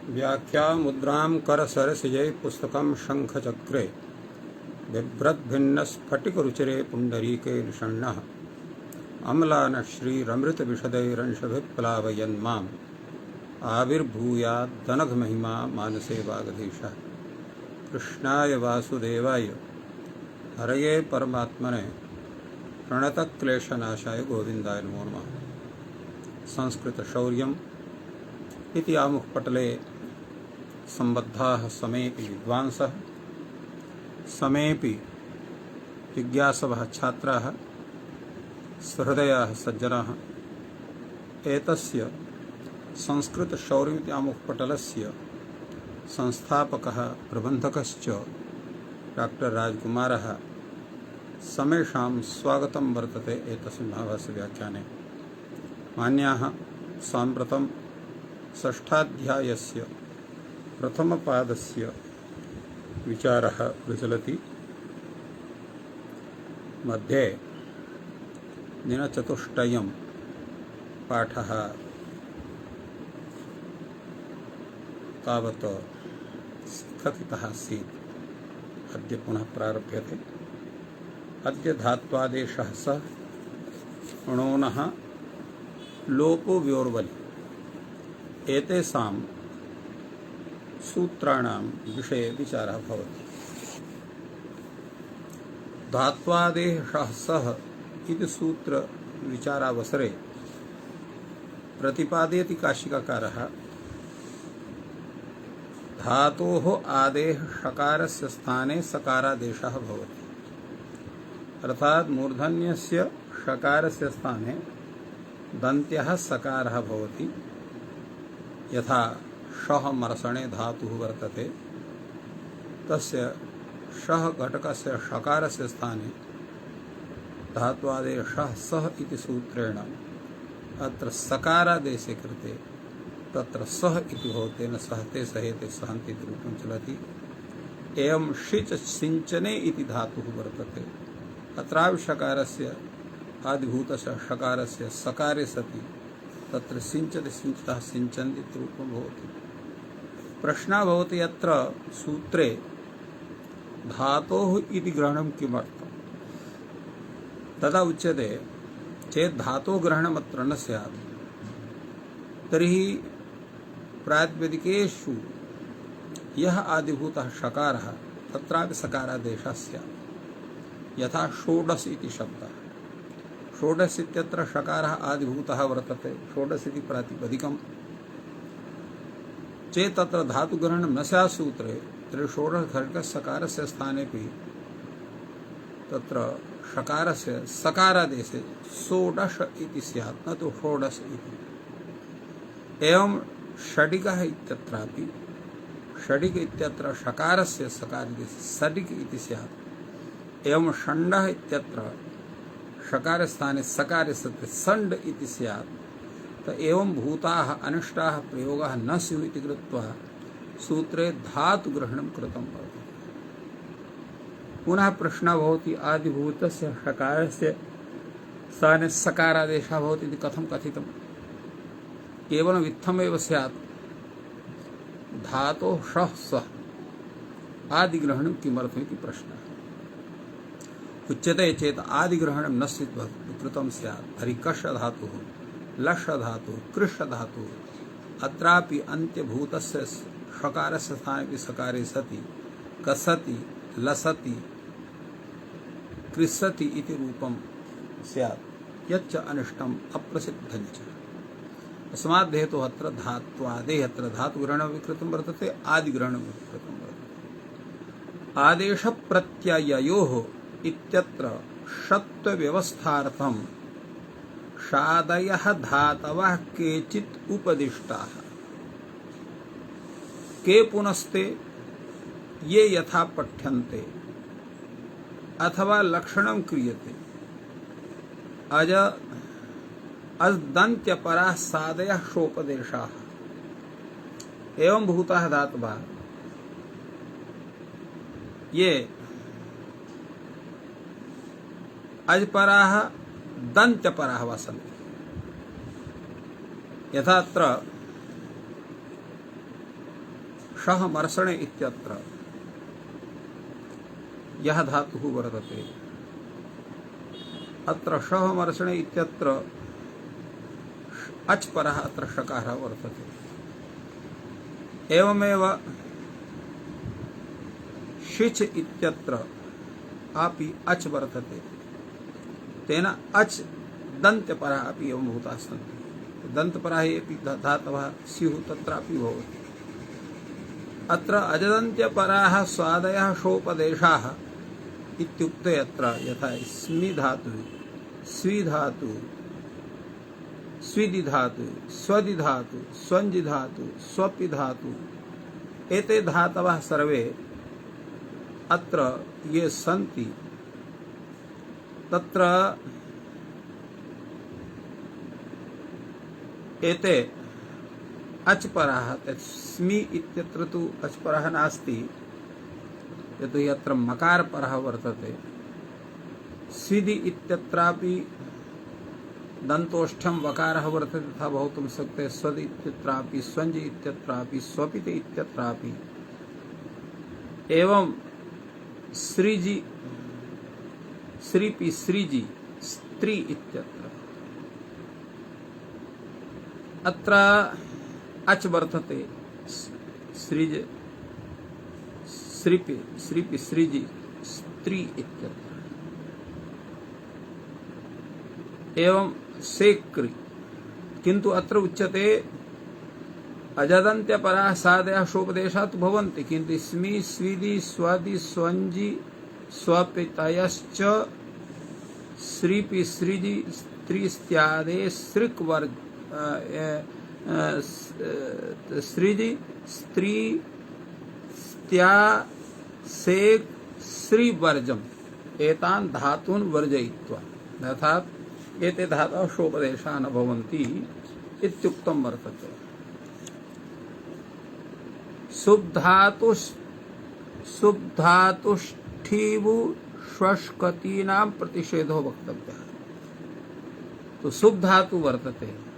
व्याख्या मुद्रां करसरसिजै पुस्तकं शङ्खचक्रे बिभ्रद्भिन्नस्फटिकरुचिरे पुण्डरीके निषण्णः अम्लानश्रीरमृतविशदैरंशभिप्लावयन्माम् आविर्भूयाद्दनघमहिमा मानसे वागधीशः। कृष्णाय वासुदेवाय हरये परमात्मने प्रणतक्लेशनाशाय गोविन्दाय नमो नमः। संस्कृतशौर्यम् इति आमुखपटले सम्बद्धाः समेऽपि विद्वांसः समेऽपि जिज्ञासवः छात्राः सहृदयाः सज्जनाः एतस्य संस्कृतशौर्यमिति आमुखपटलस्य संस्थापकः प्रबन्धकश्च डॉक्टर राजकुमारः समेषां स्वागतं वर्तते एतस्मिन् महाभाष्यव्याख्याने। मान्याः साम्प्रतं षष्ठाध्यायस्य प्रथमपादस्य विचारः प्रचलति। मध्ये दिनचतुष्टयं पाठः तावत् स्थगितः आसीत्। अद्य पुनः प्रारभ्यते। अद्य धात्वादेशः सः णोनः लोपो व्योर्वलि एतेषां सूत्राणां विषये विचारः भवति। धात्वादेशः सः इति सूत्र विचारावसरे प्रतिपादयति काशिकाकारः धातोः आदेः षकारस्य स्थाने सकारादेशः भवति। अर्थात् मूर्धन्यस्य षकारस्य स्थाने दन्त्यः सकारः भवति। यथा शः मर्सणे धातुः वर्तते तस्य शः घटकस्य षकारस्य स्थाने धात्वादेशः सः इति सूत्रेण अत्र सकारादेशे कृते तत्र सः इति भवतेन सहते सहेते सहन्ति इति रूपं चलति। एवं षिच सिञ्चने इति धातुः वर्तते। अत्रापि षकारस्य आदिभूतस्य षकारस्य सकारे सति तत्र सिञ्चति सिञ्चतः सिञ्चन्ति इति रूपं भवति। प्रश्नः भवति अत्र सूत्रे धातोः इति ग्रहणं किमर्थं? तदा उच्यते चेत् धातोः ग्रहणमत्र न स्यात् तर्हि प्रातिपदिकेषु यः आदिभूतः षकारः तत्रापि सकारादेशः स्यात्। यथा षोडश इति शब्दः, षोडश इत्यत्र षकारः आदिभूतः वर्तते, षोडश इति प्रातिपदिकं चेत् तत्र धातुग्रहणं न स्यात् सूत्रे तर्हि षोडश घटकस्य सकारस्य स्थानेपि तत्र षकारस्य सकारादेशे षोडश इति स्यात्, न तु षोडश इति। एवं षडिकः इत्यत्रापि षडिक इत्यत्र षकारस्य सकारादेशे षडिक इति स्यात्। एवं षण्डः इत्यत्र षकारस्थाने सकारे सति षण्ड इति स्यात्। एवं भूताः अनिष्टाः प्रयोगाः न स्युः इति कृत्वा सूत्रे धातुग्रहणं कृतं भवति। पुनः प्रश्नः भवति आदिभूतस्य षकारस्य स्थाने सकारादेशः भवति इति कथं कथितं? केवलम् इत्थमेव स्यात् धातोः शः सः आदिग्रहणं किमर्थम् इति प्रश्नः उच्यते। चेत् आदिग्रहणं न कृतं स्यात् तर्हि कष धातुः लश धातुः कृष धातुः अत्रापि अन्त्यभूतस्य षकारस्य स्थाने सकारे सति कसति लसति कृषति इति रूपं स्यात् यच्च अनिष्टम् अप्रसिद्धञ्च। अस्माद् हेतोः अत्र धात्वादेः अत्र धातुग्रहणमपि कृतं वर्तते आदिग्रहणमपि कृतं वर्तते। आदेशप्रत्यययोः इत्यत्र षत्वव्यवस्थार्थं षादयः धातवः केचित् उपदिष्टाः। के पुनस्ते ये यथा पठ्यन्ते अथवा लक्षणं क्रियते अज अदन्त्यपराः सादयः षोपदेशाः। एवं भूताः धातवः ये अजपराः दन्त्यपराः वा सन्ति। यथा अत्र शः मर्षणे इत्यत्र यः धातुः वर्तते अत्र शः मर्षणे इत्यत्र अच् परः अत्र षकारः वर्तते। एवमेव शिच इत्यत्र अपि अच् वर्तते, तेन अच् दन्त्यपरः अपि एवं भूताः सन्ति। दन्तपरः येऽपि धातवः स्युः तत्रापि भवति। अत्र अजदन्त्यपराः स्वादयः शोपदेशाः इत्युक्ते अत्र यथा स्मि धातु, स्वी धातु, स्विदि धातु, स्वदि धातु, स्वञ्जि धातु, स्वपि धातु, एते धातवः सर्वे अत्र ये सन्ति तत्र एते अच्परः। स्मि इत्यत्र तु अच्परः नास्ति, यतो हि अत्र मकारपरः वर्तते। स्विदि इत्यत्रापि दन्तोष्ठं वकारः वर्तते तथा भवितुं शक्यते। स्वदि इत्यत्रापि, स्वञ्जि इत्यत्रापि, स्वपिति इत्यत्रापि। एवं सृजि, सृपि, सृजि, स्त्री इत्यत्र अत्र अच् वर्तते। सृज, सृपि, सृपि, सृजि, स्त्री इत्यत्र। एवं सेक्रि, किन्तु अत्र उच्यते अजदन्त्यपराः सादयः शोपदेशात् भवन्ति, किन्तु स्मि, स्विदि, स्वदि, स्वञ्जि, स्वपितयश्च सृपि, सृजि, स्त्रीस्त्यादे सृक् वर्ग सृजि, स्त्री, स्त्या, सेक्, श्रीवर्जम एतान् धातून् वर्जयित्वा, अर्थात् एते धातवः शोपदेशाः न भवन्ति इत्युक्तं वर्तते। सुब्धातुष्ठीवु श्वष्कतीनां प्रतिषेधो वक्तव्यः। तो शुभ धातु वर्तते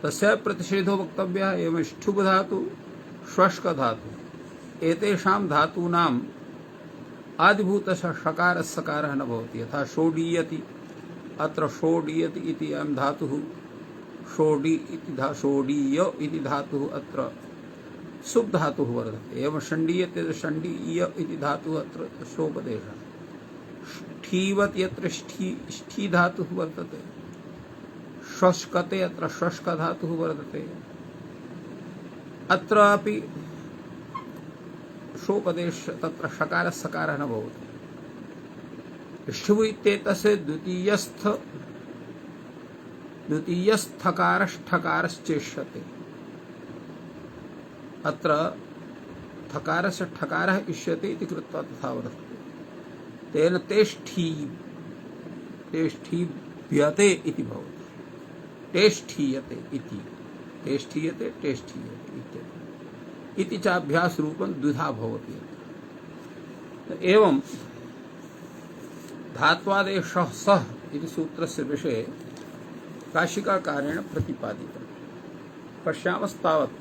तस्य प्रतिषेधो वक्तव्यः। एवं ष्ठुभ धातु, श्वष्क धातु, एतेषां धातूनाम् आदिभूतस्य षकारः सकारः न भवति। यथा शोडीयति, अत्र शोडीयति इति अयं धातुः, शोडी इति शोडीय इति धातुः अत्र शुभ धातुः वर्तते। एवं षण्डीयते, षण्डीय इति धातुः अत्र शोपदेशः। ष्ठीवति अत्र ष्ठी धातुः वर्तते। श्वष्कते अत्र श्वष्क धातुः वर्तते। अत्रापि शोपदेश तत्र षकारः सकारः न भवति। ष्ठुः इत्येतस्य द्वितीयस्थकारश्ठकारश्चेष्यते। अत्र थकारस्य ठकारः इष्यते इति कृत्वा तथा वर्तते। तेन तेष्ठीभ्यते इति भवति। टेष्ठीयते इति, टेष्ठीयते, टेष्ठीयते इत्येतत् इति चाभ्यास रूपं द्विधा भवति। एवं धात्वादेशः सः इति सूत्रस्य विषये काशिकाकारेण प्रतिपादितं। पश्यामस्तावत्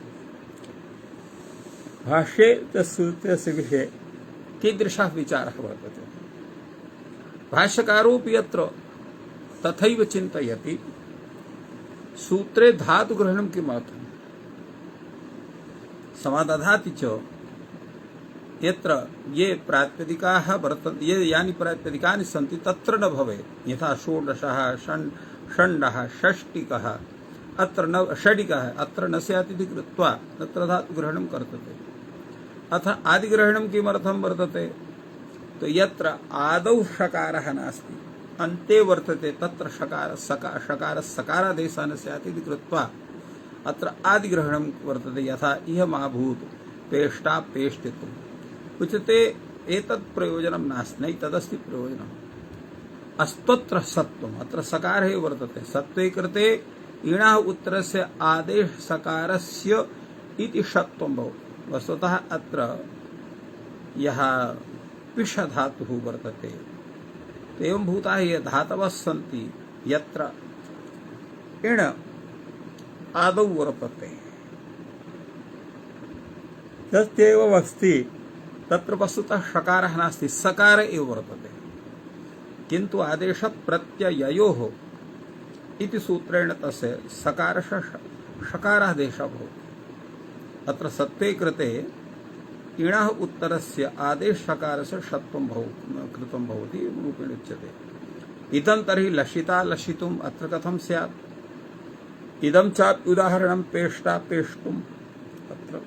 भाष्ये तत्सूत्रस्य विषये कीदृशः विचारः वर्तते। भाष्यकारोऽपि यत्र तथैव चिन्तयति। सूत्रे धातुग्रहणं किमर्थम् समादधाति च यत्र ये प्रातिपदिकाः वर्तन्ते, ये यानि प्रातिपदिकानि सन्ति तत्र न भवेत्। यथा षोडशः, षण्डः, षष्टिकः, अत्र न षडिकः अत्र न स्यात् इति कृत्वा तत्र धातुग्रहणं कर्तते। अथ आदिग्रहणं किमर्थं वर्तते? तो यत्र आदौ षकारः नास्ति, अन्ते वर्तते, तत्र षकारः सकारादेशः न स्यात् इति कृत्वा अत्र आदिग्रहणं वर्तते। यथा इहमाभूत् पेष्टा पेष्टितुम् उच्यते। एतत् प्रयोजनं नास्ति, न तदस्ति प्रयोजनम्। अस्त्वत्र सत्त्वम्, अत्र सकारः वर्तते। सत्त्वे कृते इणः उत्तरस्य आदेश सकारस्य इति षत्वं भवति। वस्तुतः अत्र यः पिष धातुः वर्तते, एवं भूताः ये धातवः सन्ति यत्र इण आदौ वर्तते, यस्त्येव अस्ति तत्र वस्तुतः षकारः नास्ति, सकार एव वर्तते, किन्तु आदेश प्रत्यययोः इति सूत्रेण तस्य सकारस्य षकारादेशः भवति। अत्र सत्त्वे कृते इणः उत्तरस्य आदेशकारस्य षत्वं कृतं भवति रूपेण उच्यते। इदं तर्हि लशिता लशितुम् अत्र कथं स्यात्? इदं चापि उदाहरणं पेष्टा पेष्टुम् अत्र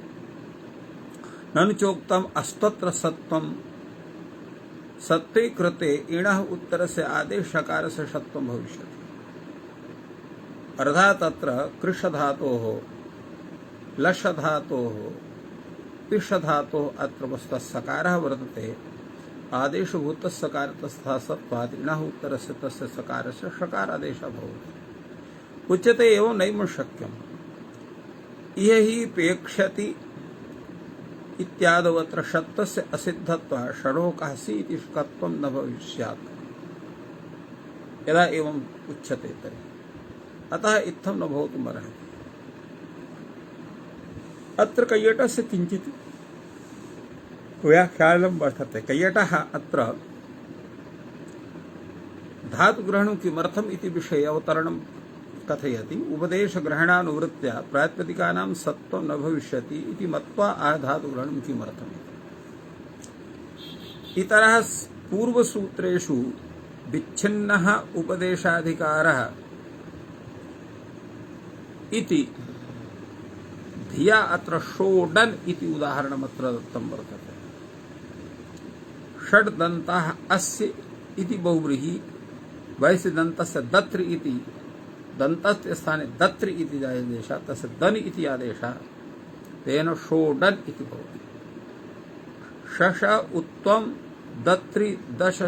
ननु चोक्तम् अस्तत्र सत्वं सत्त्वे कृते इणः उत्तरस्य आदेशकारस्य षत्वं भविष्यति। अर्थात् अत्र कृशधातोः लशधातोः पिशधातोः अत्र वस्तुतः सकारः वर्तते, आदेशभूतस्य सकारतः सत्वात् इणः उत्तरस्य तस्य सकारस्य षकारादेशः भवति। उच्यते एवं नैव शक्यम्, इह हि पेक्ष्यति इत्यादौ अत्र षत्वस्य असिद्धत्वात् षडोकः सि इति षत्वं न भविष्यात् यदा एवम् उच्यते तर्हि। अतः इत्थं न भवितुमर्हति। अत्र कैयटस्य किञ्चित् व्याख्यानं वर्तते। कैयटः अत्र धातुग्रहणं किमर्थम् इति विषये अवतरणं कथयति। उपदेशग्रहणानुवृत्त्या प्रातिपदिकानां सत्त्वं न भविष्यति इति मत्वा आह धातुग्रहणं किमर्थम् इति। इतरः पूर्वसूत्रेषु विच्छिन्नः उपदेशाधिकारः इति धिया अत्र षोडन इति उदाहरणम् अत्र दत्तं वर्तते। षड्दन्तः अस्य इति बहुव्रीहि, वैस्य दन्तस्य दत्र इति दन्तस्य स्थाने दत्र इति आदेशः, तस्य दन इति आदेशः, तेन षोडन इति भवति। शश उत्तम दत्रि दश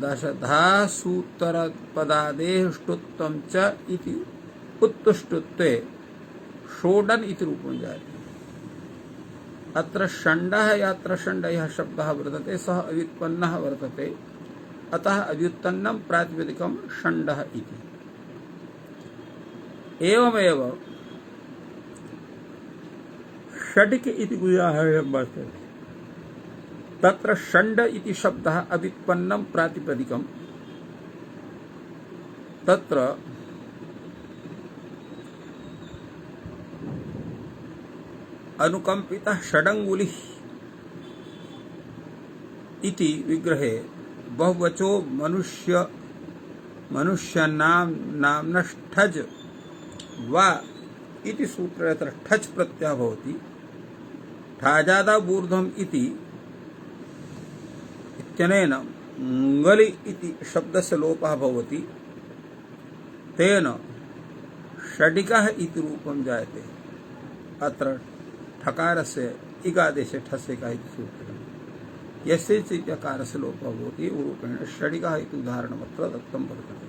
दशधा सूत्रपदादेः ष्टुत्वं च इति उत्तुष्टुत्वे षोडन इति रूपं जायते। अत्र षण्डः यात्र षण्डयः शब्दः वर्तते सः अव्युत्पन्नः वर्तते, अतः अव्युत्पन्नं प्रातिपदिकं षण्डः इति। एवमेव षडिक इति उदाहरणं वर्तते। तत्र षण्ड इति शब्दः अव्युत्पन्नं प्रातिपदिकं, तत्र अनुकंपितः षडंगुलिः इति विग्रहे बहुवचो मनुष्याणां वा इति सूत्रे अत्र ठच प्रत्ययः भवति। ठाजादाबूर्ध्वम् इति इत्यनेन ङलि इति शब्दस्य लोपः भवति, तेन षडिकः इति रूपं जायते। अत्र ठकारस्य इगादेशे ठसेकः इति सूत्रम्, यस्य च इकारस्य लोपः भवति रूपेण षडिकः इति उदाहरणम् अत्र दत्तं वर्तते।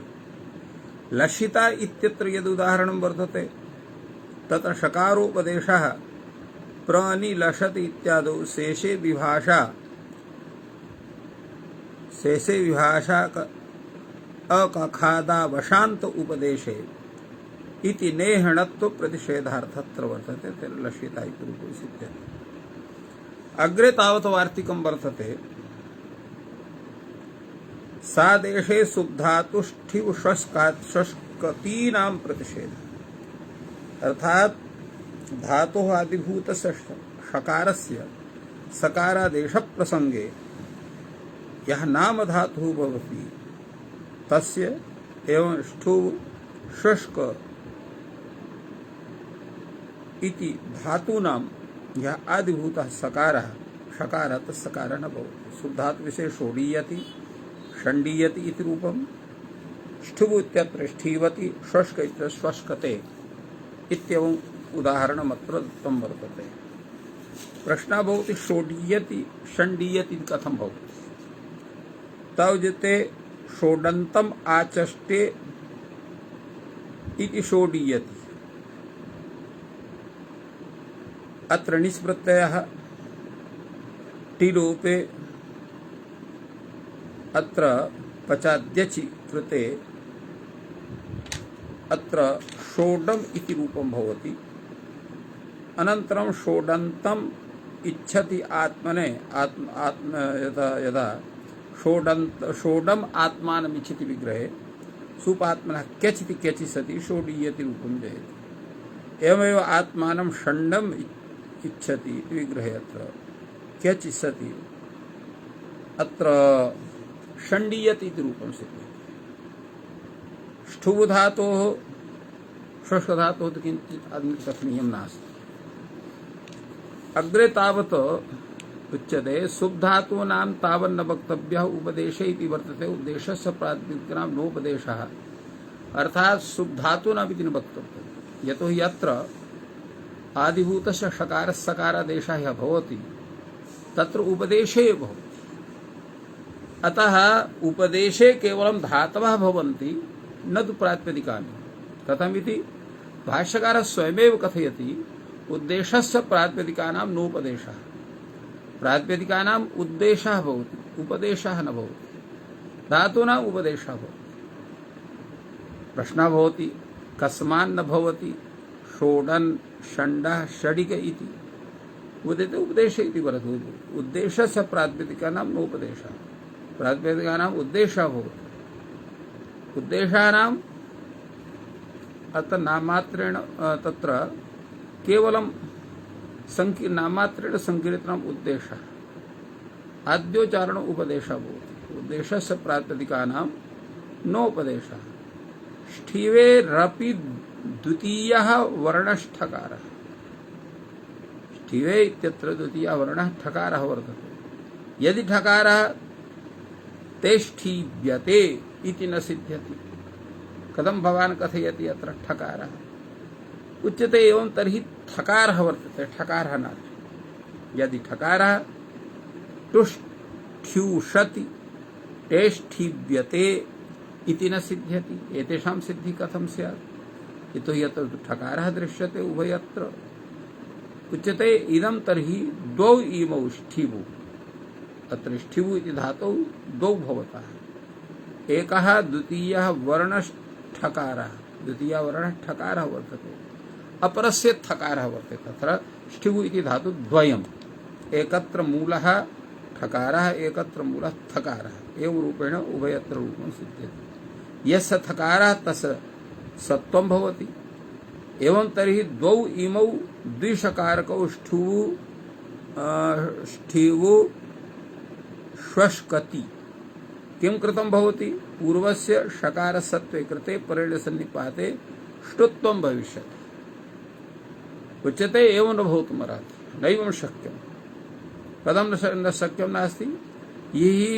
लशिता इत्यत्र यद् उदाहरणं वर्तते तत्र षकारोपदेशः प्रनिलषति इत्यादौ शेषे विभाषा अकखादावशान्त उपदेशे इति नेहणत्व प्रतिषेधार्थत्र वर्तते, तेन लशिता इति रूपं सिद्ध्यति। अग्रे तावत् वार्तिकं वर्तते। सादेशे सुब्धातुष्ठिव शस्कतीनां प्रतिषेधः, अर्थात धातोः आदिभूतस्य षकारस्य सकारादेश प्रसंगे यः नाम धातुः भवति तस्य एवं ष्ठुव शुष्क इति धातूनां यः आदिभूतः सकारः षकारः तत्सकारः न भवति। शुद्धातु विषये षोडीयति षण्डीयति इति रूपं, ष्ठुव इत्यत्र ष्ठीवति, शुष्क इत्यत्र श्वष्कते इत्येवम् उदाहरणम् अत्र दत्तं वर्तते। प्रश्नः भवति षोडीयति षण्डीयति कथं भवति? तौजते षोडन्तम् आचष्टे इति षोडीयति। अत्र णिस् प्रत्ययः टिलोपे अत्र पचाद्यचि कृते अत्र षोडम इति रूपं भवति। अनन्तरं षोडन्तम् इच्छति आत्मने आत्म आत्म यदा षोडम आत्मानमिच्छति विग्रहे सुपात्मनः क्यचिति क्यचि सति षोडीयति रूपं जयति। एवमेव आत्मानं षण्डम इच्छति विग्रहे अत्र क्यचि सति अत्र षण्डीयति इति रूपं सिद्ध्यति। ष्ठुः धातोः षष्ठधातोः तु किञ्चित् कथनीयं नास्ति। अग्रे तावत् उच्यते सुब्धातूनां तावन्न वक्तव्यः उपदेशे इति वर्तते उद्देशस्य प्रातिपदिकानां नोपदेशः अर्थात् सुब्धातूनाम् इति न वक्तव्यं यतो हि अत्र आदिभूतस्य षकारस्य सकारादेशः भवति तत्र उपदेशे भवति। अतः उपदेशे केवलं धातवः भवन्ति न तु प्रातिपदिकानि। कथमिति भाष्यकारः स्वयमेव कथयति उद्देशस्य प्रातिपदिकानां नोपदेशः। प्रातिपदिकानाम् उद्देशः भवति उपदेशः न भवति। धातूनाम् उपदेशः भवति। प्रश्नः भवति कस्मान्न भवति षोडन् षण्डः षडिक इति उदेते उपदेशे इति वदतु। उद्देशस्य प्रातिपदिकानां नोपदेशः। प्रातिपदिकानाम् उद्देशः भवति। उद्देशानाम् अत्र नामात्रेण तत्र केवलं नामात्रेण संकीर्तनम् उद्देशः आद्योच्चारण उपदेशः भवति। उद्देशस्य प्रातिपदिकानां नोपदेशः। ष्ठिवेरपि द्वितीयः वर्णष्ठकारः। ष्ठिवे इत्यत्र द्वितीयः वर्णः ठकारः वर्तते। यदि ठकारः तेष्ठीव्यते इति न सिद्ध्यति। कथं भवान् कथयति अत्र ठकारः उच्यते एवं तर्हि ठकारः वर्तते ठकारः नास्ति। यदि ठकारः तुष्ठ्युषति तेष्ठीव्यते इति न सिद्ध्यति। एतेषां सिद्धि कथं स्यात् यतो हि अत्र ठकारः दृश्यते उभयत्र। उच्यते इदं तर्हि द्वौ इमौ ष्ठिवौ। अत्र ष्ठिवौ इति धातौ द्वौ भवतः। एकः द्वितीयः वर्णठकारः द्वितीयः वर्णः ठकारः वर्तते अपरस्य थकारः वर्तते। तत्र ष्ठिवौ इति धातु द्वयम् एकत्र मूलः ठकारः एकत्र मूलः थकारः एवं रूपेण उभयत्र रूपं सिद्ध्यति। यस्य थकारः तस्य सत्वं भवति। एवं तर्हि द्वौ इमौ द्विषकारकौ ष्ठिवौ श्वष्कति किं कृतं भवति पूर्वस्य षकारसत्वे कृते परेण सन्निपाते ष्टुत्वं भविष्यति। उच्यते एवं न भवितुमर्हति नैवं शक्यं। कथं न शक्यं नास्ति यहि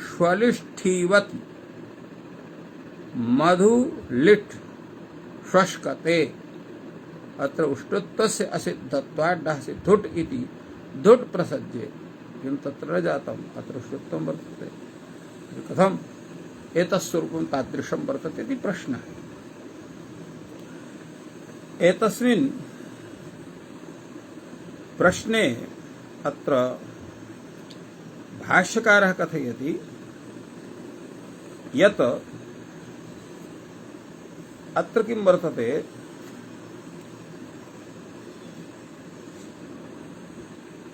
श्वलिष्ठीवति मधु लिट् श्वष्कते अत्र उष्टुत्वस्य असिद्धत्वात् डः धुट् इति धुट् प्रसज्ये किं तत्र न जातम् अत्र उष्टुत्वं वर्तते। कथम् एतस्वरूपं तादृशं वर्तते इति प्रश्नः। एतस्मिन् प्रश्ने अत्र भाष्यकारः कथयति यत् अत्र किं वर्तते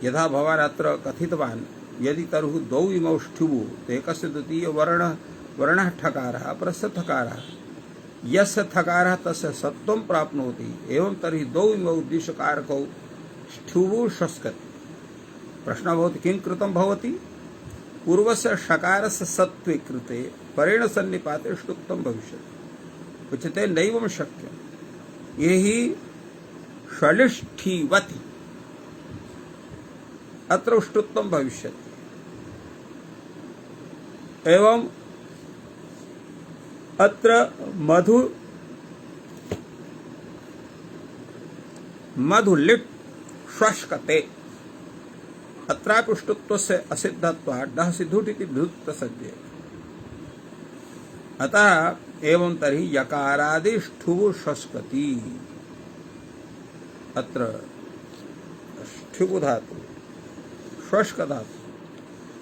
यथा भवान् अत्र कथितवान् यदि तर्हि द्वौ इमौ ष्ठिवौ एकस्य द्वितीय वर्णः ठकारः अपरस्य थकारः यस्य थकारः तस्य सत्वं प्राप्नोति एवं तर्हि द्वौ इमौ द्विषकारकौ ष्ठिवौ श्वस्कति। प्रश्नः भवति किं कृतं भवति पूर्वस्य षकारस्य सत्वे कृते परेण सन्निपाते ष्टुत्वं भविष्यति। उच्यते नैवं शक्यं यहि श्वलिष्ठीवति अत्र ष्टुत्वं भविष्यति। एवं अत्र मधुलिट् श्वष्कते अत्रापि ष्टुत्वस्य असिद्धत्वात् डः सिद्धुट् इति धुट् प्रसज्ये। अतः एवं तर्हि यकारादि ष्ठुः श्वस्कति अत्र ष्ठुः धातु श्वष्क धातु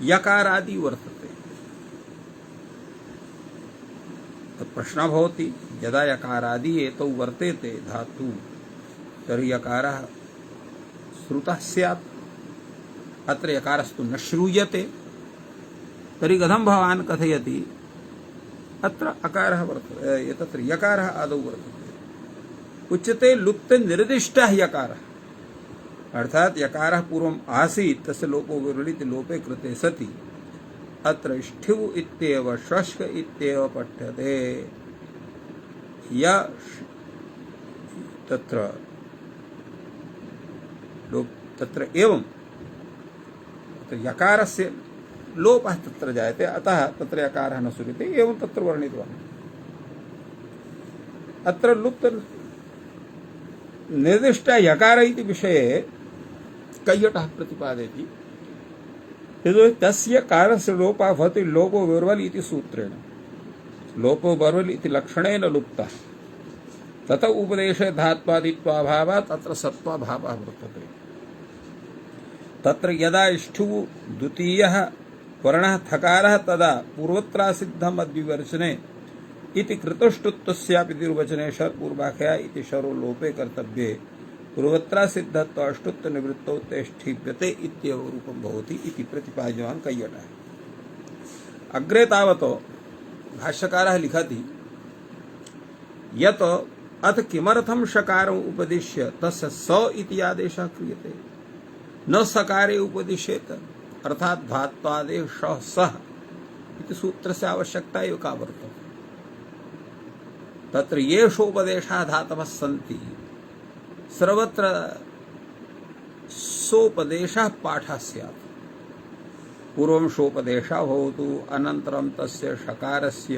यकारादि वर्तते। प्रश्नः भवति यदा यकारादि एतौ वर्तेते धातु तर्हि यकारः श्रुतः स्यात् अत्र यकारस्तु न श्रूयते तर्हि कथं भवान् कथयति अत्र अकारः वर्तते, तत्र यकारः आदौ वर्तते। उच्यते लुप्त निर्दिष्टः यकारः, अर्थात यकारः पूर्वम् आसीत् तस्य लोपो विरलित लोपे कृते सति अत्र ष्ठिव इत्येव श्वश्क इत्येव पठ्यते। य तत्र लोप तत्र एवं यकारस्य लोपः तत्र जायते, अतः तत्र यकारः न श्रूयते, एवं तत्र वर्णितवान्। अत्र लुप्त निर्दिष्ट यकार इति विषये कैयटः प्रतिपादयति। यतो तस्य कारस्य लोपः भवति लोपो वर्वल् इति सूत्रेण, लोपो वर्वल् इति लक्षणेन लुप्तः। तत उपदेशे धात्वादित्वाभावात् तत्र सत्त्वाभावः वर्तते। तत्र यदा इष्ठुः द्वितीयः वर्णः थकारः तदा पूर्वत्रासिद्धम् अद्विवर्चने इति कृतष्टुत्वस्यापि द्विर्वचने शरपूर्वाख्या इति शरो लोपे कर्तव्ये पूर्वत्रासिद्धत्व अष्टुत्व निवृत्तौ तेष्ठीप्यते इत्येव रूपं भवति इति प्रतिपाद्यवान् कैयटः। अग्रे तावतो भाष्यकारः लिखति यत् अथ किमर्थं शकारम् उपदिश्य तस्य स इति आदेशः क्रियते, न सकारे उपदिश्येत, अर्थात धात्वादेश सः इति सूत्रस्य आवश्यकता एव का वर्तते। तत्र येषोपदेशाः धातवः सन्ति सर्वत्र सोपदेशः पाठः स्यात्। पूर्वं सोपदेशः भवतु, अनन्तरं तस्य शकारस्य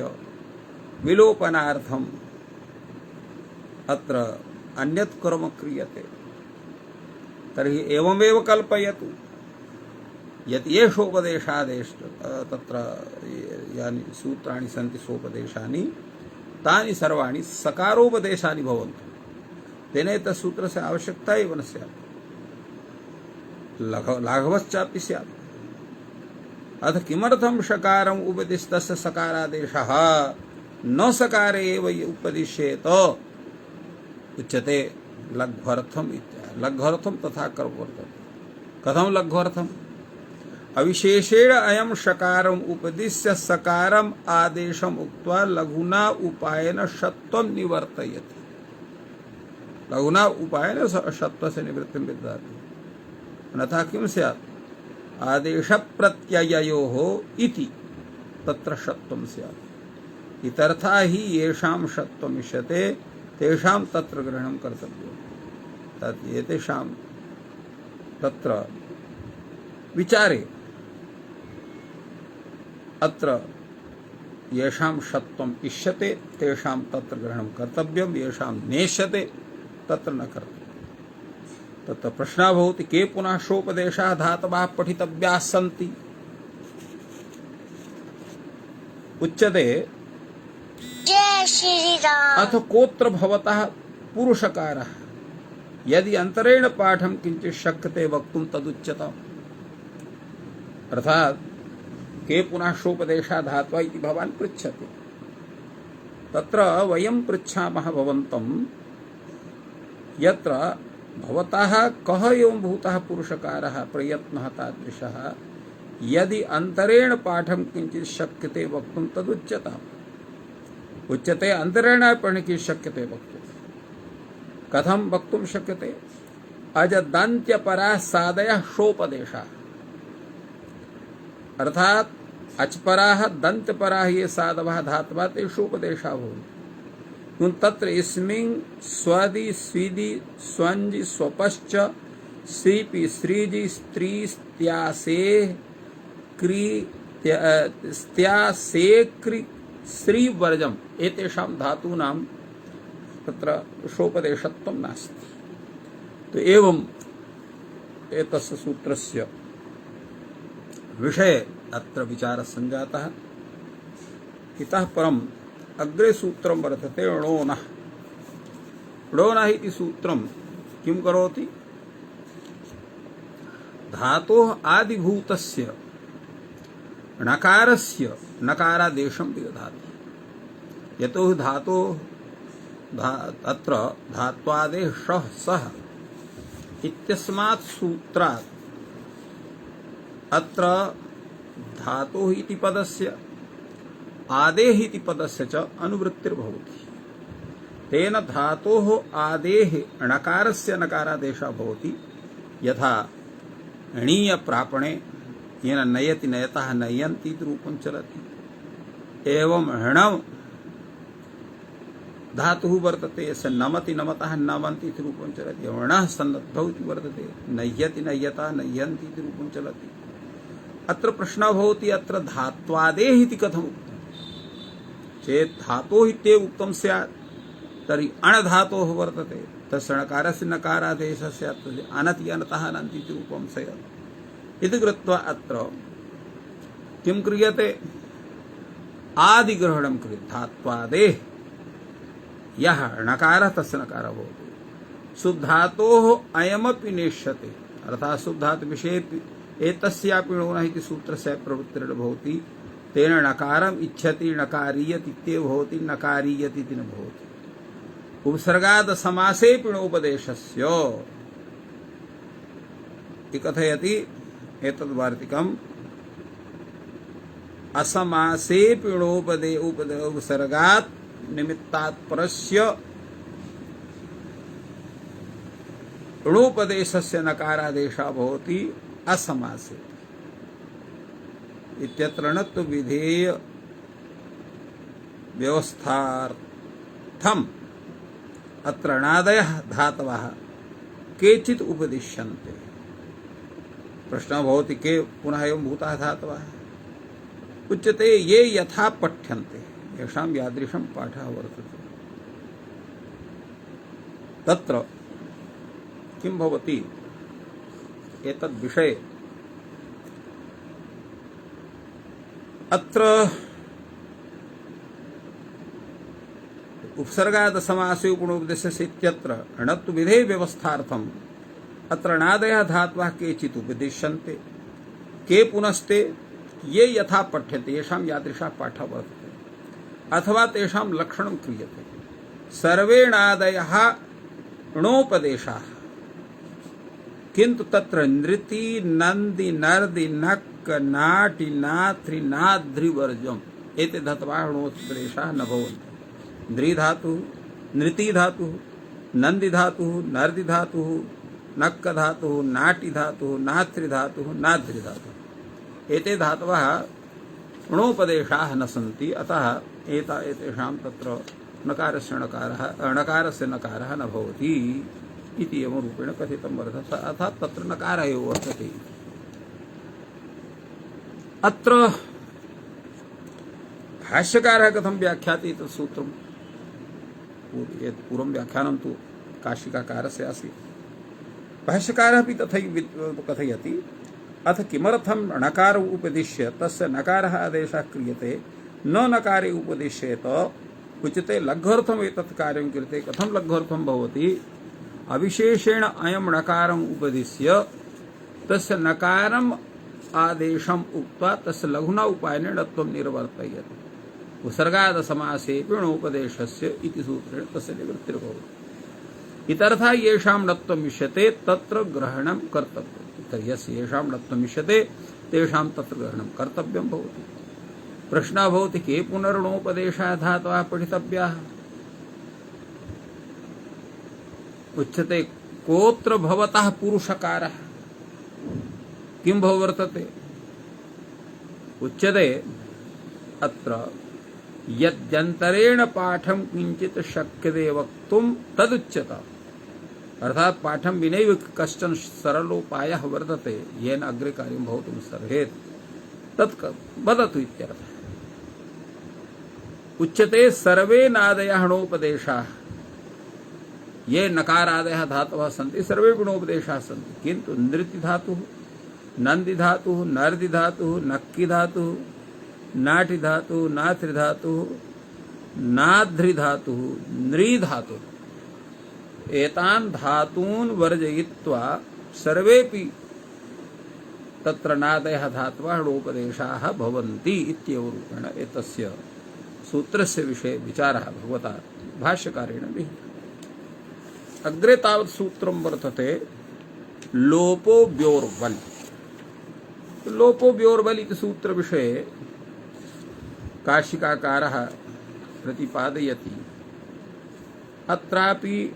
विलोपनार्थम् अत्र अन्यत् कर्म क्रियते। तर्हि एवमेव कल्पयतु यत् येषोपदेशादेश तत्र यानि सूत्राणि सन्ति सोपदेशानि तानि सर्वाणि सकारोपदेशानि भवन्तु, तेन तत्सूत्रस्य आवश्यकता एव न स्यात्, लाघवश्चापि स्यात्। अथ किमर्थं शकारम् उपदिष्टस्य सकारादेशः न सकारे एव उपदिश्येत उच्यते लघ्वर्थम् इत्यादि। लघ्वर्थं तथा कर्म वर्तते। कथं लघ्वर्थम्? अविशेषेण अयं शकारम् उपदिश्य सकारम् आदेशम् उक्त्वा लघुना उपायेन षत्वं निवर्तयति। लघुना उपायेन षत्वस्य निवृत्तिं विदधाति। अन्यथा किं स्यात्? आदेशप्रत्यययोः इति तत्र षत्वं स्यात्। इतरथा हि येषां षत्वम् इष्यते तेषां तत्र ग्रहणं कर्तव्यम्। तत् एतेषां तत्र विचारे अत्र येषां षत्वम् इष्यते तेषां तत्र ग्रहणं कर्तव्यम्, येषां नेष्यते तत्र न कर्तव्यम्। तत्र प्रश्नः भवति के पुनः सोपदेशाः धातवः पठितव्याः सन्ति? उच्यते अथ कोत्र भवतः पुरुषकारः यदि अंतरेण पाठं किंचित शक्यते वक्तुं तदुच्यताम्। अर्थात के पुनः सोपदेशा धात्वा इति भवान् पृच्छति। तत्र वयं पृच्छामः भवन्तं यत्र भवतः कः एवं भूतः पुरुषकारः प्रयत्नः तादृशः यदि अंतरेण पाठं किंचित शक्यते वक्तुं तदुच्यताम्। उच्यते अंतरेण पठितुं शक्यते वक्तुं। कथं वक्तुं शक्यते? अजदन्त्यपराः सादयः सोपदेशाः, अर्थात अचपराः दन्तपराः ये साधवः धातवः ते सोपदेशाः भवन्ति। तत्र इस्मिन् स्वदि स्विदि स्वञ्जि स्वपश्च श्रीपि श्रीजि स्त्री स्त्यासे क्री स्त्यासे क्री श्रीवर्जम् एतेषां धातूनां तत्र सोपदेशत्वं नास्ति। तो एवं एतस्य सूत्रस्य विषये अत्र विचारः सञ्जातः। इतः परम् अग्रे सूत्रं वर्तते णोनः। णोनः इति सूत्रं किं करोति? धातोः आदिभूतस्य णकारस्य नकारादेशं विदधाति। यतो हि धातोः अत्र धात्वादेशः सः इत्यस्मात् सूत्रात् अत्र धातुः इति पदस्य आदेः इति पदस्य च अनुवृत्तिर्भवति। तेन धातोः आदेः णकारस्य नकारादेशः भवति। यथा णीय प्रापणे येन नयति नयतः नयन्ति इति रूपं चलति। एवं णव धातुः वर्तते यस्य नमति नमतः नमन्ति इति रूपं चलति। णः सन्नद्धौ इति वर्तते, नय्यति नय्यतः नयन्ति इति रूपं चलति। अत्र प्रश्नः भवति अत्र धात्वादेः इति कथम् उक्तं चेत् धातोः इत्येव उक्तं स्यात् तर्हि अणधातोः वर्तते तस्य णकारस्य नकारादेशः स्यात् अनति अनतः अनन्ति इति रूपं स्यात् इति कृत्वा अत्र किं क्रियते आदिग्रहणं क्रियते। धात्वादेः यः णकारः तस्य नकारः भवति। शुद्धातोः अयमपि नेष्यते अर्थात् शुद्धातु विषये एतस्यापि णोनः इति सूत्रस्य प्रवृत्तिर्भवति। तेन नकारम् इच्छति नकारीयत इत्येव भवति, नकारीयत इति न भवति। उपसर्गाद् समासेऽपि णोपदेशस्य इति कथयति एतद् वार्तिकम्। असमासेऽपि उपसर्गात् निमित्तात् परस्य णोपदेशस्य नकारादेशः भवति असमासे इत्यत्र न तु विधेय व्यवस्थार्थम् अत्र णादयः धातवः केचित् उपदिश्यन्ते। प्रश्नः भवति के पुनः एवं भूताः धातवः उच्यते ये यथा पठ्यन्ते येषां यादृशं पाठः वर्तते। तत्र किं भवति एतद् विषये अत्र उपसर्गाद् समासे उपनोपदेशस्य इत्यत्र णत्व विधेय व्यवस्थार्थम् अत्र णादयः धातवः केचित् उपदिश्यन्ते। के पुनस्ते ये यथा पठ्यन्ते येषां यादृशः पाठः वर्तते अथवा तेषां लक्षणं क्रियते। सर्वे णादयः णोपदेशाः किन्तु तत्र नृति नन्दि नर्दि नक् नाटि नाथ्रि नाध्रिवर्जम् एते धातवः णोपदेशाः न भवन्ति। नृ धातुः, नृति धातुः, नन्दि धातुः, नर्दि धातुः, नक्क धातुः, नाटि धातुः, नाथ्रि धातुः, नाध्रि धातुः एते धातवः णोपदेशाः न सन्ति। अतः एतेषां तत्र नकारस्य नकारः न भवति इति एवं रूपेण कथितं वर्तते। अर्थात् तत्र नकारः एव वर्तते। अत्र भाष्यकारः कथं व्याख्याति तत् सूत्रं पूर्वं व्याख्यानं तु काशिकाकारस्य आसीत्। भाष्यकारः अपि तथैव कथयति। अथ किमर्थं णकार उपदिश्य तस्य नकारः आदेशः क्रियते न नकारे उपदिश्येत उच्यते। लघ्वर्थम् एतत् कार्यं क्रियते। कथं लघ्वर्थं भवति अविशेषेण अयं णकारम् उपदिश्य तस्य नकारम् आदेशम् उक्त्वा तस्य लघुना उपायेन णत्वं निर्वर्तयति। उपसर्गाद् समासेऽपि णोपदेशस्य इति सूत्रेण तस्य निवृत्तिर्भवति। इतरथा येषां णत्वम् इष्यते तत्र ग्रहणं कर्तव्यम्। यस्य येषां णत्वम् इष्यते तेषां तत्र ग्रहणं कर्तव्यं भवति। प्रश्नः भवति के पुनर्णोपदेशाः धातवः पठितव्याः उच्यते। कोत्र भवतः पुरुषकारः किं वर्तते उच्यते। अत्र यद्यन्तरेण पाठं किञ्चित् शक्यते वक्तुं तदुच्यते। अर्थात् पाठं विनैव कश्चन सरलोपायः वर्तते येन अग्रे कार्यं भवितुं सर्हेत् तत् वदतु इत्यर्थः। उच्यते सर्वे नादयः णोपदेशाः ये नकारादयः धातवः सन्ति सर्वे गुणोपदेशाः सन्ति। किन्तु नृति धातुः, नन्दि धातुः, नर्दि धातुः, नक्कि धातुः, नाटि धातुः, नाथ्रि धातुः, नाध्रि धातुः, नृ धातुः एतान् धातून् वर्जयित्वा सर्वेपि तत्र नादयः धातवः णोपदेशाः भवन्ति इत्येव रूपेण एतस्य सूत्रस्य विषये विचारः भगवता भाष्यकारेण विहितः। अग्रे तावत् सूत्रं वर्तते लोपो व्योर्वल्। लोपो व्योर्बल इति सूत्र विषये काशिकाकारः प्रतिपादयति। अत्रापि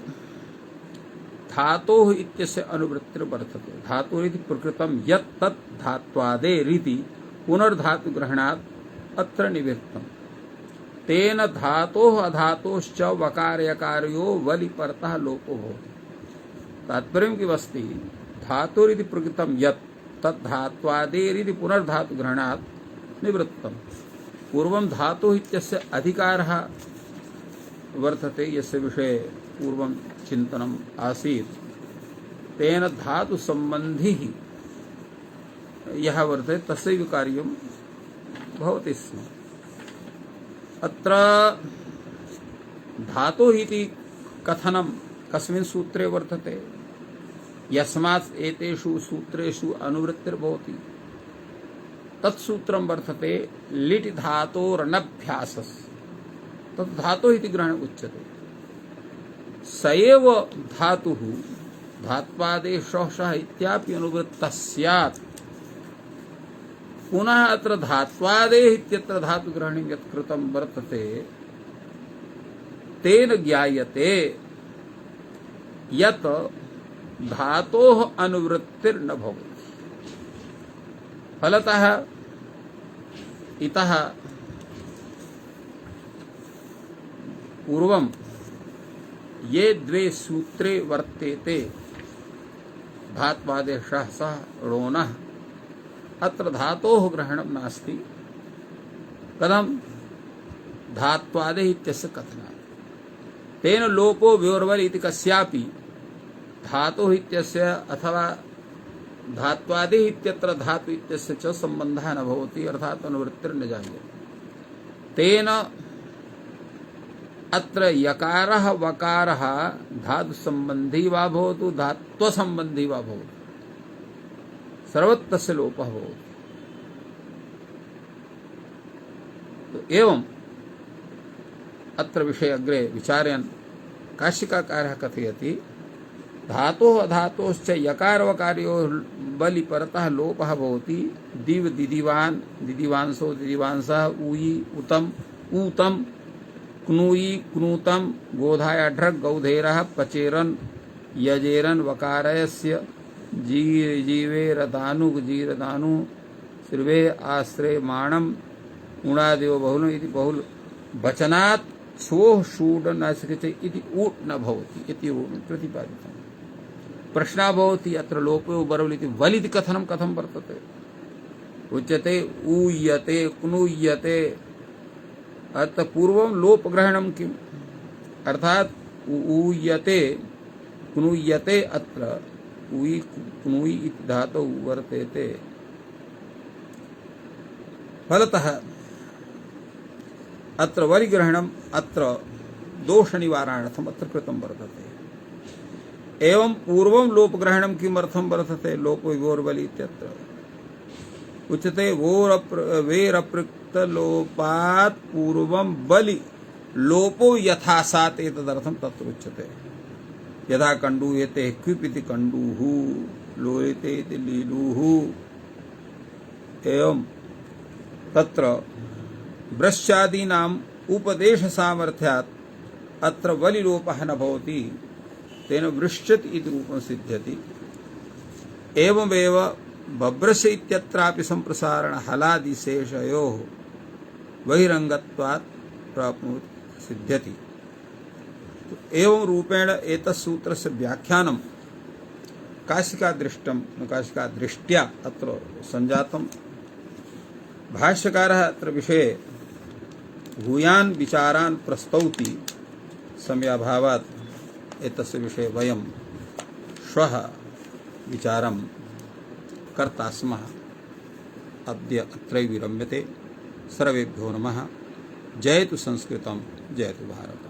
धातोः इत्यस्य अनुवृत्तिर्वर्तते। धातुरिति प्रकृतं यत् तत् धात्वादेरिति पुनर्धातुग्रहणात् अत्र निवृत्तम्। तेन धातोः अधातोश्च वकारयकारयो वलि परतः लोपो भवति। तात्पर्यं किमस्ति? धातुरिति प्रकृतं यत् तत् धात्वादेरिति पुनर्धातुग्रहणात् निवृत्तम्। पूर्वं धातुः इत्यस्य अधिकारः वर्तते, यस्य विषये पूर्वं चिन्तनम् आसीत्। तेन धातु संबंधी यः वर्तते तस्यैव कार्यं भवति स्म। अत्र धातुः इति कथनं कस्मिन् सूत्रे वर्तते? यस्मात् एतेषु सूत्रेषु अनुवृत्तिर्भवति तत्सूत्रं वर्तते लिट् धातोरनभ्यासः। तत् धातुः इति ग्रहणम् उच्यते। स एव धातुः धात्वादेशः सः इत्यापि अनुवृत्तः स्यात्। पुनः अत्र धात्वादेः इत्यत्र धातुग्रहणं यत् कृतं वर्तते तेन ज्ञायते यत् धातोः अनुवृत्तिर्न भवति। फलतः इतः पूर्वं ये द्वे सूत्रे वर्तेते धात्वादेशः सः णोनः, अत्र धातोः ग्रहणं नास्ति। कथं? धात्वादेः इत्यस्य कथनात्। तेन लोपो व्योर्वल् इति कस्यापि धातुः इत्यस्य अथवा धात्वादेः इत्यत्र धातु इत्यस्य च सम्बन्धः न भवति, अर्थात् अनुवृत्तिर्न जायते। तेन अत्र यकारः वकारः धातु संबंधी वा भवतु धात्व संबंधी वा भवतु सर्वत्र लोपः भवति। तो एवं अत्र विषये अग्रे विचारयन् काशिकाकारः कथयति धातोः अधातोश्च यकारवकारयोः बलि परतः लोपः भवति। दिव दिदिवान् दिदिवांसो दिदिवांसः ऊयि उतम ऊतम क्नूयि क्नूतम गोधाय ढ्रग गौधेरः पचेरन यजेरन वकारयस्य जीवेरदानु जीरदानु श्रीवे आश्रय माणम उणादेव बहुल इति बहुल वचनात् छोः शूड न शक्यते इति ऊट् न भवति इति प्रतिपादितम्। प्रश्नः भवति अत्र लोपो बरवल् इति वल् इति कथनं कथं वर्तते? उच्यते ऊयते क्नूयते। अतः पूर्वं लोपग्रहणं किम्? अर्थात् ऊयते क्नूयते अत्र ऊयि क्नूयि इति धातौ वर्तेते। फलतः अत्र वलिग्रहणम् अत्र दोषनिवारणार्थम् अत्र कृतं वर्तते। एवं पूर्वं लोपग्रहणं किमर्थं वर्तते? लोपो विवोर्वलि इत्यत्र उच्यते वेरपृक्त लोपात् पूर्वं बलि लोपो यथा सात् एतदर्थं तत्र उच्यते। यथा कण्डूयते क्विप् इति कण्डूः, लोयते इति लीलुः। एवं तत्र वृश्चादीनाम् उपदेशसामर्थ्यात् अत्र वलिलोपः न भवति, तेन वृश्चति इति रूपं सिद्ध्यति। एवमेव बभ्रश इत्यत्रापि सम्प्रसारण हलादिशेषयोः बहिरङ्गत्वात् प्राप्नोति सिद्ध्यति। तो एवं रूपेण एतत् सूत्रस्य व्याख्यानं काशिका दृष्ट्या अत्र संजातम्। भाष्यकारः अत्र विषये भूयान् विचारान् प्रस्तौति। समयाभावात् एतस्य विषये वयं श्वः विचारं कर्ता स्मः। अद्य अत्रैव विरम्यते। सर्वेभ्यो नमः। जयतु संस्कृतं, जयतु भारतम्।